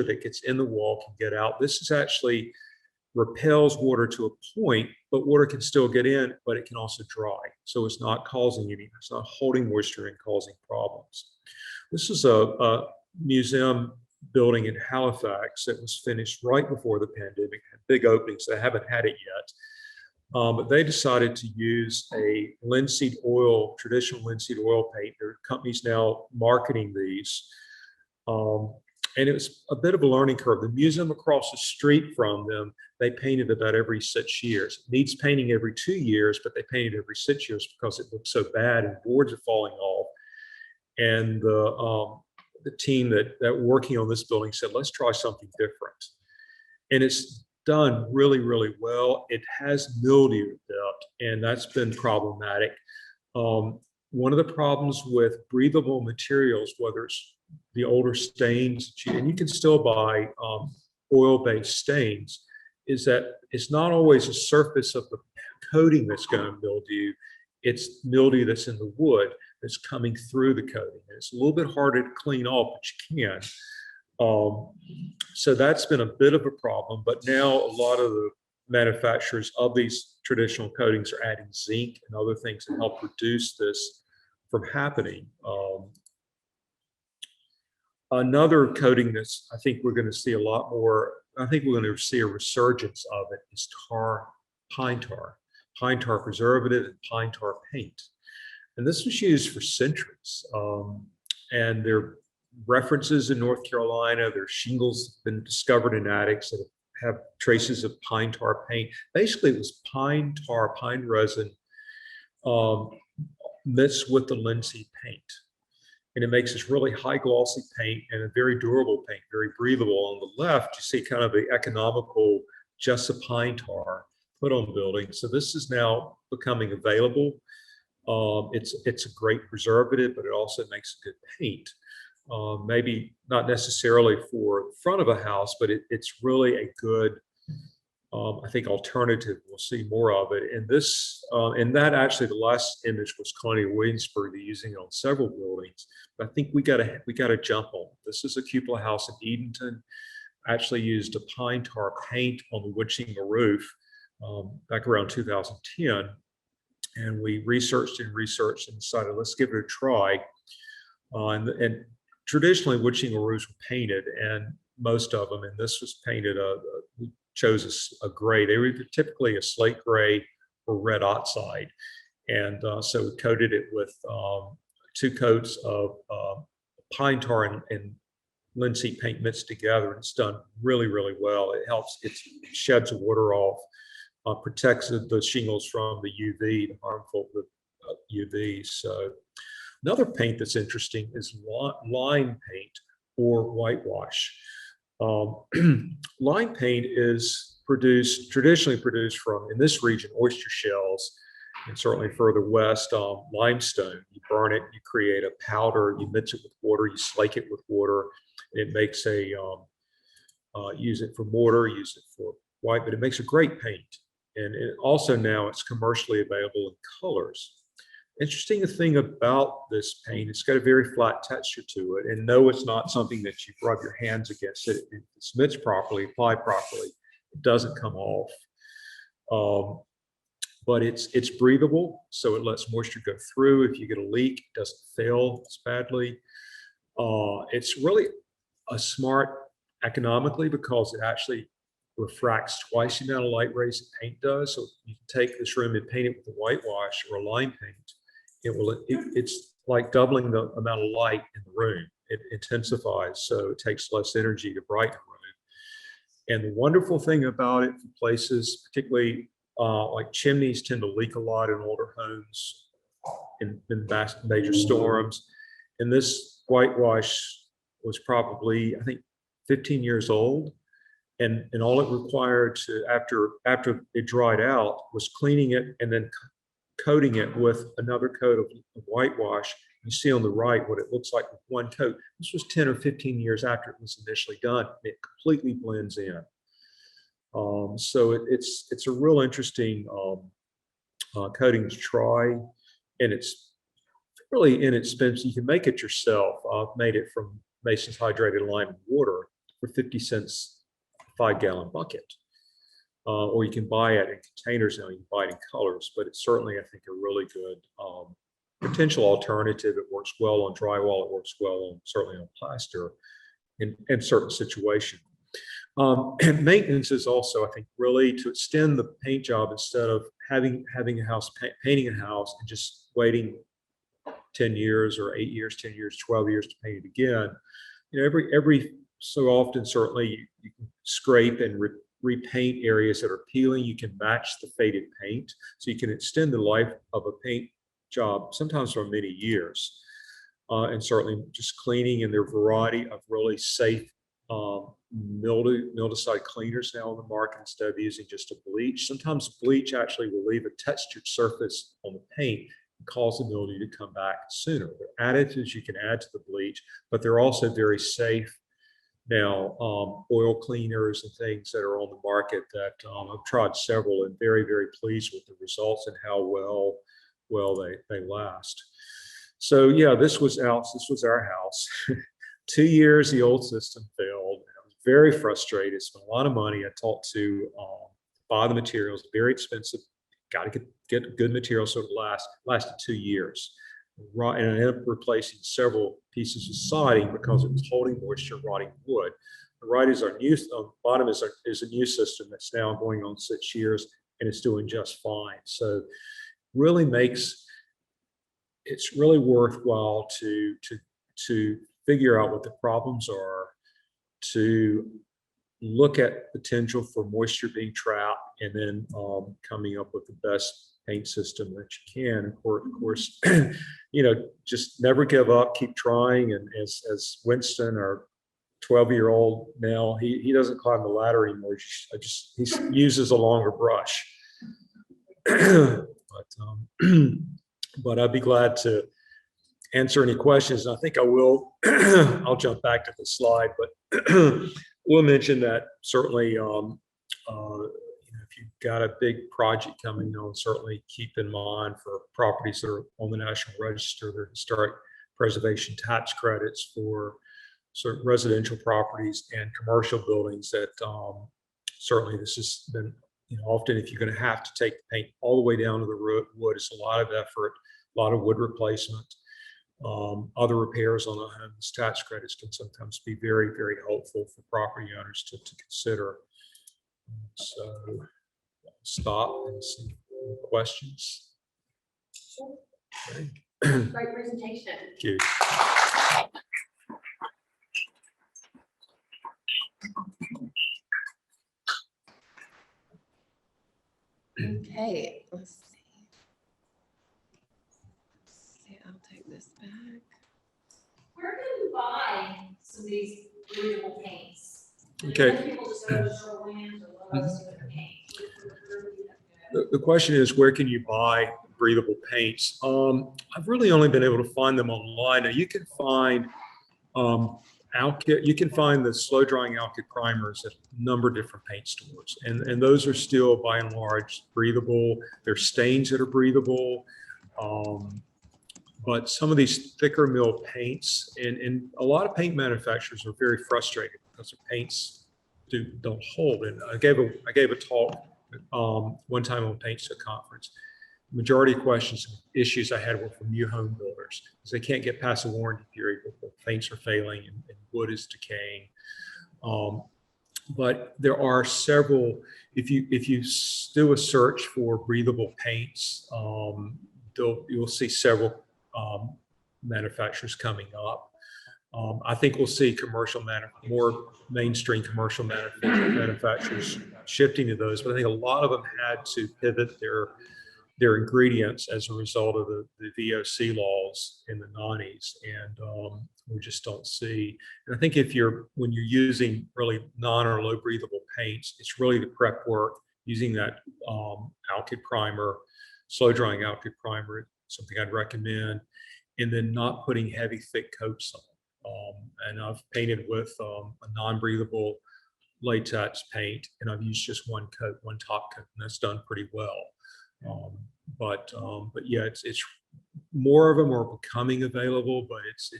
that gets in the wall can get out. This is actually repels water to a point, but water can still get in, but it can also dry. So it's not it's not holding moisture and causing problems. This is a museum building in Halifax that was finished right before the pandemic, had big openings. They haven't had it yet. But they decided to use a linseed oil, traditional linseed oil paint. There are companies now marketing these. And it was a bit of a learning curve. The museum across the street from them, they painted about every 6 years. It needs painting every 2 years, but they painted every 6 years because it looked so bad and boards are falling off. And the team that working on this building said, let's try something different. And it's done really, really well. It has mildew depth, and that's been problematic. One of the problems with breathable materials, whether it's the older stains, and you can still buy oil-based stains, is that it's not always the surface of the coating that's going to mildew. It's mildew that's in the wood that's coming through the coating. And it's a little bit harder to clean off, but you can. So that's been a bit of a problem, but now a lot of the manufacturers of these traditional coatings are adding zinc and other things to help reduce this from happening. Another coating that's, I think we're going to see a lot more, I think we're going to see a resurgence of it, is pine tar preservative and pine tar paint. And this was used for centuries. And there are references in North Carolina. There's shingles been discovered in attics that have traces of pine tar paint. Basically, it was pine resin mixed with the linseed paint. and it makes this really high glossy paint and a very durable paint, very breathable. On the left, you see kind of the economical just a pine tar put on buildings. So this is now becoming available. It's a great preservative, but it also makes a good paint. Maybe not necessarily for the front of a house, but it's really a good, I think, alternative. We'll see more of it. And this, and that actually, the last image was Colonial Williamsburg. They're using it on several buildings. But I think we got to jump on. This is a cupola house in Edenton. Actually used a pine tar paint on the wood shingle roof back around 2010. And we researched and decided, let's give it a try. And traditionally, wood shingle roofs were painted, and most of them, and this was painted, we chose a gray. They were typically a slate gray or red oxide. And so we coated it with 2 coats of pine tar and linseed paint mixed together, and it's done really, really well. It helps, it sheds water off, protects the shingles from the UV, the harmful UV. So another paint that's interesting is lime paint or whitewash. Lime paint is traditionally produced from, in this region, oyster shells, and certainly further west, limestone. You burn it, you create a powder, you mix it with water, you slake it with water. It makes use it for mortar, use it for white, but it makes a great paint. And also now it's commercially available in colors. Interesting thing about this paint, it's got a very flat texture to it. And no, it's not something that you rub your hands against. It mixed properly, applied properly, it doesn't come off. But it's breathable, so it lets moisture go through. If you get a leak, it doesn't fail as badly. It's really a smart economically because it actually refracts twice the amount of light rays that paint does. So you can take this room and paint it with a whitewash or a lime paint. It's like doubling the amount of light in the room. It intensifies, so it takes less energy to brighten the room. And the wonderful thing about it for places, particularly like chimneys tend to leak a lot in older homes in major storms. And this whitewash was probably, I think, 15 years old. And all it required to, after it dried out, was cleaning it and then coating it with another coat of whitewash. You see on the right what it looks like with one coat. This was 10 or 15 years after it was initially done. It completely blends in. So it's a real interesting coating to try, and it's really inexpensive. You can make it yourself. I've made it from Mason's hydrated lime and water for 50 cents a 5-gallon bucket. Or you can buy it in containers now. You can buy it in colors, but it's certainly, I think, a really good potential alternative. It works well on drywall. It works well certainly on plaster in certain situations. And maintenance is also, I think, really to extend the paint job instead of having a house, painting a house and just waiting 10 years or 8 years, 10 years, 12 years to paint it again. You know, every so often, certainly you can scrape and repaint areas that are peeling. You can match the faded paint, so you can extend the life of a paint job sometimes for many years. And certainly just cleaning, and there are a variety of really safe mildewcide cleaners now on the market instead of using just a bleach. Sometimes bleach actually will leave a textured surface on the paint and cause the mildew to come back sooner. There are additives you can add to the bleach, but they're also very safe now, oil cleaners and things that are on the market that I've tried several and very, very pleased with the results and how well they last. So yeah, this was our house. 2 years, the old system failed. I was very frustrated, spent a lot of money. I talked to buy the materials, very expensive. Got to get good materials so it lasted 2 years. And I ended up replacing several pieces of siding because it was holding moisture, rotting wood. The right is our new, bottom is a new system that's now going on 6 years, and it's doing just fine. So really it's really worthwhile to figure out what the problems are, to look at potential for moisture being trapped, and then coming up with the best paint system that you can. Of course, just never give up, keep trying. And as Winston, our 12-year-old now, he doesn't climb the ladder anymore. He uses a longer brush. But I'd be glad to answer any questions. I think I will. I'll jump back to the slide, but we'll mention that certainly, if you've got a big project coming on, certainly keep in mind for properties that are on the National Register, their historic preservation tax credits for certain residential properties and commercial buildings. That certainly this has been, often if you're going to have to take the paint all the way down to the wood, it's a lot of effort, a lot of wood replacement. Other repairs on a home's tax credits can sometimes be very, very helpful for property owners to consider. So I'll stop and see questions. Okay. Great presentation. Thank you. Okay, let's see. I'll take this back. Where can you buy some of these breathable paints? Okay. People just go to Sherwin or Lowe's to get paint. The question is, where can you buy breathable paints? I've really only been able to find them online. Now you can find you can find the slow drying alkyd primers at a number of different paint stores, and those are still by and large breathable. There's stains that are breathable, but some of these thicker mill paints, and a lot of paint manufacturers are very frustrated because their paints don't hold. And I gave a talk one time on paints at a conference. The majority of questions and issues I had were from new home builders because they can't get past a warranty period where paints are failing and wood is decaying. But there are several. If you do a search for breathable paints, you'll see several manufacturers coming up. I think we'll see more mainstream commercial manufacturers shifting to those, but I think a lot of them had to pivot their ingredients as a result of the VOC laws in the 90s, and we just don't see. And I think when you're using really non or low breathable paints, it's really the prep work using that alkyd primer, slow drying alkyd primer, something I'd recommend, and then not putting heavy thick coats on. And I've painted with a non-breathable latex paint, and I've used just one top coat, and that's done pretty well. But yeah, it's more of them are becoming available, but it's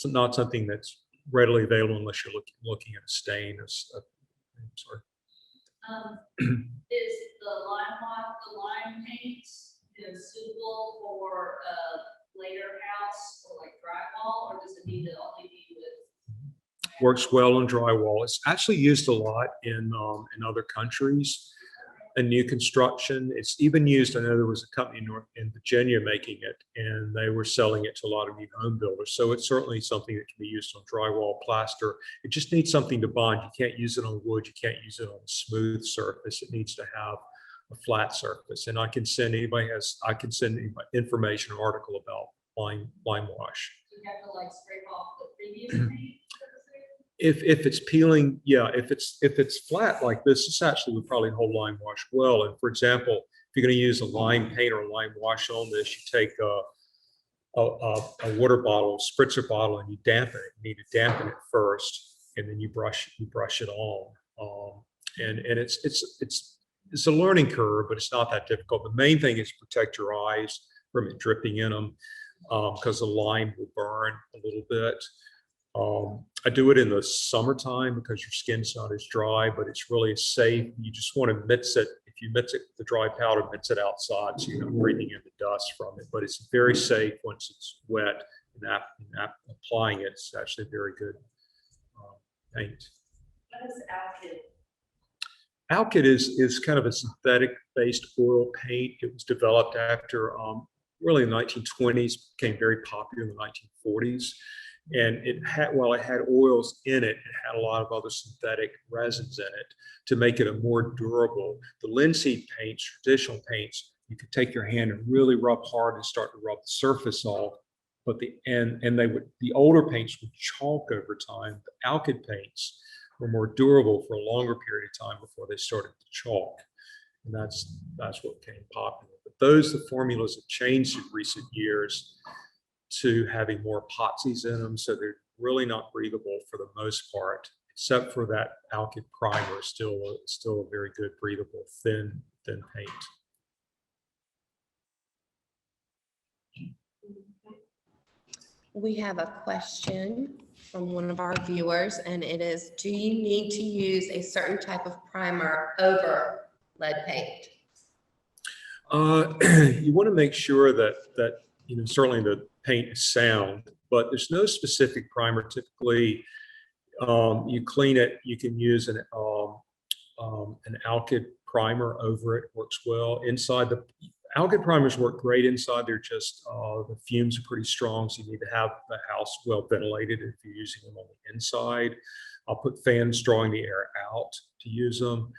not something that's readily available unless you're looking at a stain. Sorry. Is the lime paint suitable for a layer house or like drywall, or does it need to only be with? Works well on drywall. It's actually used a lot in other countries. In new construction, it's even used. I know there was a company in Virginia making it, and they were selling it to a lot of new home builders. So it's certainly something that can be used on drywall, plaster. It just needs something to bond. You can't use it on wood. You can't use it on a smooth surface. It needs to have a flat surface. And I can send information or article about lime wash. You have to like scrape off the previous paint. If it's peeling, yeah. If it's flat like this actually would probably hold lime wash well. And for example, if you're going to use a lime paint or a lime wash on this, you take a water bottle, a spritzer bottle, and you dampen it. You need to dampen it first, and then you brush it on. And it's a learning curve, but it's not that difficult. The main thing is protect your eyes from it dripping in them, because the lime will burn a little bit. I do it in the summertime because your skin's not as dry, but it's really safe. You just want to mix it. If you mix it with the dry powder, mix it outside so you're not breathing in the dust from it. But it's very safe once it's wet, and applying it. It's actually very good paint. What is alkyd? Alkyd is kind of a synthetic-based oil paint. It was developed after really in the 1920s, became very popular in the 1940s. And it had, while it had oils in it, it had a lot of other synthetic resins in it to make it a more durable. The linseed paints, traditional paints, you could take your hand and really rub hard and start to rub the surface off. But the older paints would chalk over time. The alkyd paints were more durable for a longer period of time before they started to chalk. And that's what became popular. But the formulas have changed in recent years to having more epoxies in them, so they're really not breathable for the most part, except for that alkyd primer, still a very good breathable thin paint. We have a question from one of our viewers, and it is, do you need to use a certain type of primer over lead paint? You want to make sure that certainly the paint is sound, but there's no specific primer. Typically, you clean it. You can use an alkyd primer over it. Works well inside. The alkyd primers work great inside. They're just the fumes are pretty strong, so you need to have the house well ventilated if you're using them on the inside. I'll put fans drawing the air out to use them.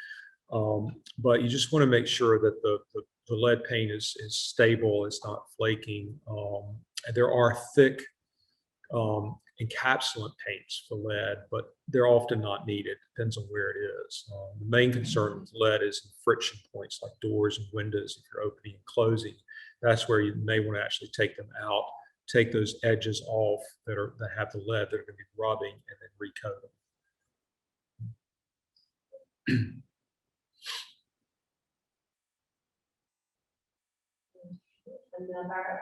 But you just want to make sure that the lead paint is stable, it's not flaking. And there are thick encapsulant paints for lead, but they're often not needed. Depends on where it is. The main concern with lead is in friction points like doors and windows. If you're opening and closing, that's where you may want to actually take them out, take those edges off that have the lead that are going to be rubbing, and then recoat them. Another,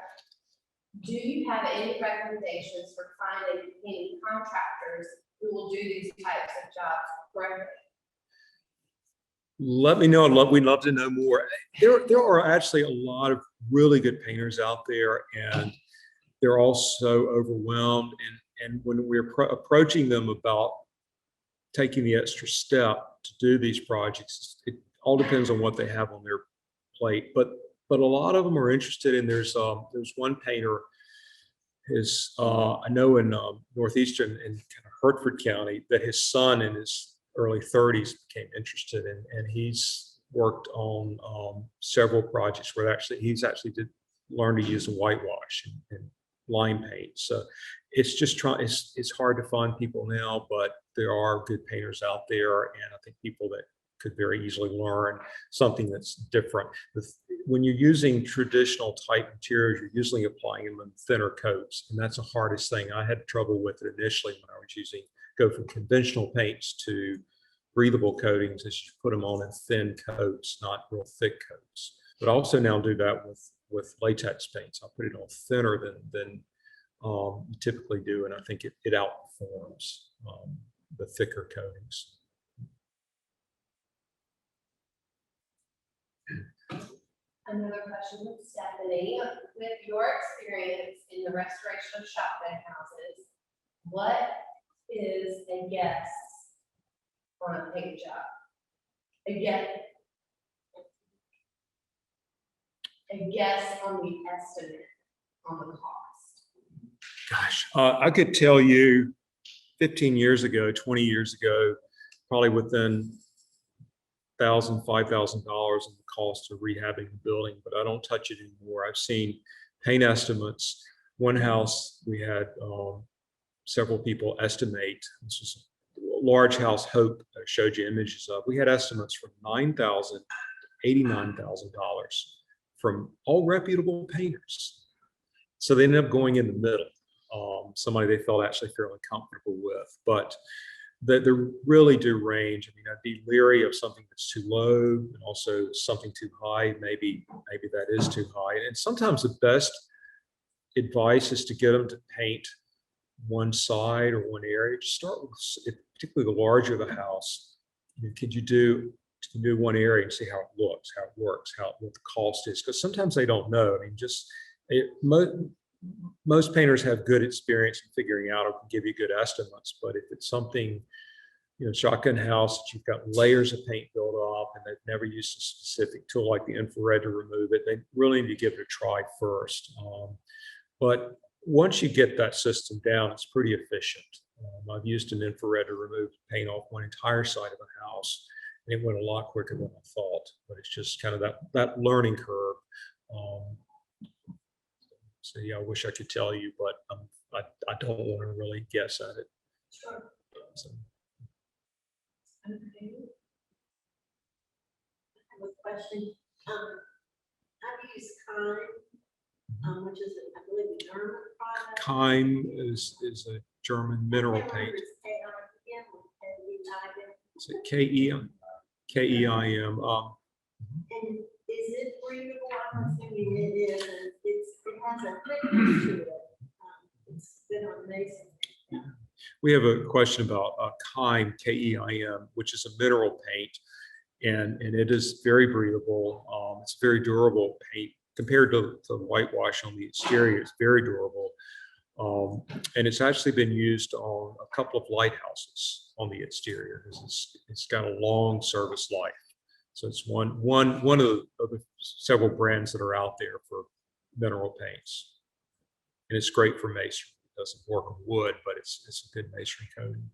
do you have any recommendations for finding any contractors who will do these types of jobs correctly? Let me know. We'd love to know more. There are actually a lot of really good painters out there, and they're all so overwhelmed. And when we're approaching them about taking the extra step to do these projects, it all depends on what they have on their plate. But a lot of them are interested in. There's one painter, I know in northeastern in kind of Hertford County, that his son in his early 30s became interested in, and he's worked on several projects where he's actually did learn to use a whitewash and line paint. So it's just it's hard to find people now, but there are good painters out there, and I think people that could very easily learn something that's different. When you're using traditional type materials, you're usually applying them in thinner coats, and that's the hardest thing. I had trouble with it initially when I was go from conventional paints to breathable coatings, is you put them on in thin coats, not real thick coats. But I also now do that with latex paints. I'll put it on thinner than you typically do, and I think it outperforms the thicker coatings. Another question from Stephanie. With your experience in the restoration of shotgun houses, what is a guess on a paint job? A guess on the estimate on the cost. Gosh, I could tell you 15 years ago, 20 years ago, probably within $1,000, $5,000 of the cost of rehabbing the building, but I don't touch it anymore. I've seen paint estimates. One house we had several people estimate. This is a large house, Hope, I showed you images of. We had estimates from $9,000 to $89,000 from all reputable painters. So they ended up going in the middle. Somebody they felt actually fairly comfortable with, but they really do range. I mean, I'd be leery of something that's too low, and also something too high. Maybe that is too high. And sometimes the best advice is to get them to paint one side or one area. Just start with, particularly the larger the house. Could you do one area and see how it looks, how it works, what the cost is? Because sometimes they don't know. I mean, most painters have good experience in figuring out or can give you good estimates, but if it's something, shotgun house that you've got layers of paint built up and they've never used a specific tool like the infrared to remove it, they really need to give it a try first. But once you get that system down, it's pretty efficient. I've used an infrared to remove paint off one entire side of a house, and it went a lot quicker than I thought. But it's just kind of that learning curve. So yeah, I wish I could tell you, but I don't want to really guess at it. Sure. So, Okay. I have a question. I've used Kine, which is, I believe, a German product. Kine is a German mineral paint. Is it K-E-I-M? And is it breathable? I'm assuming it is. And it has a thickness to it. It's been amazing. We have a question about Kine, K-E-I-M, which is a mineral paint, and it is very breathable. It's very durable paint compared to the whitewash on the exterior. It's very durable, and it's actually been used on a couple of lighthouses on the exterior. It's got a long service life, so it's one of the several brands that are out there for mineral paints, and it's great for masonry. Doesn't work on wood, but it's a good masonry coating.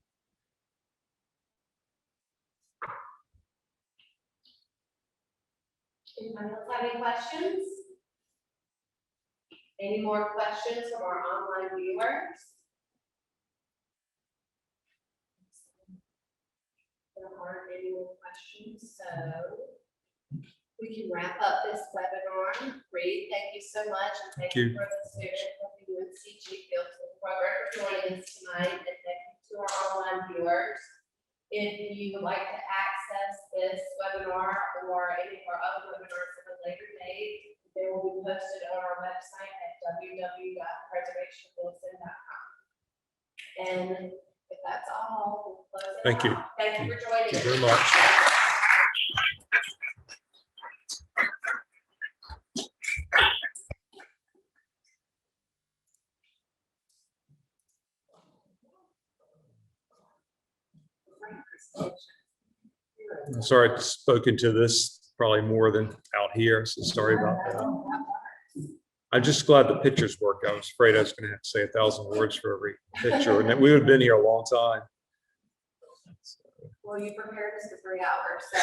Anybody else have any questions? Any more questions from our online viewers? There aren't any more questions, so we can wrap up this webinar. Reid, thank you so much, and thank you for the student of the UNCG Field School Program for joining us tonight, and thank you to our online viewers. If you would like to access this webinar or any of our other webinars at a later date, they will be posted on our website at www.preservationwilson.com. And if that's all, we'll close it Thank you. out. Thank you for joining us. Thank you very much. I'm sorry I've spoken to this probably more than out here, so sorry about that. I'm just glad the pictures work. I was afraid I was going to have to say 1,000 words for every picture, and that we would have been here a long time. Well, you prepared us for 3 hours, so.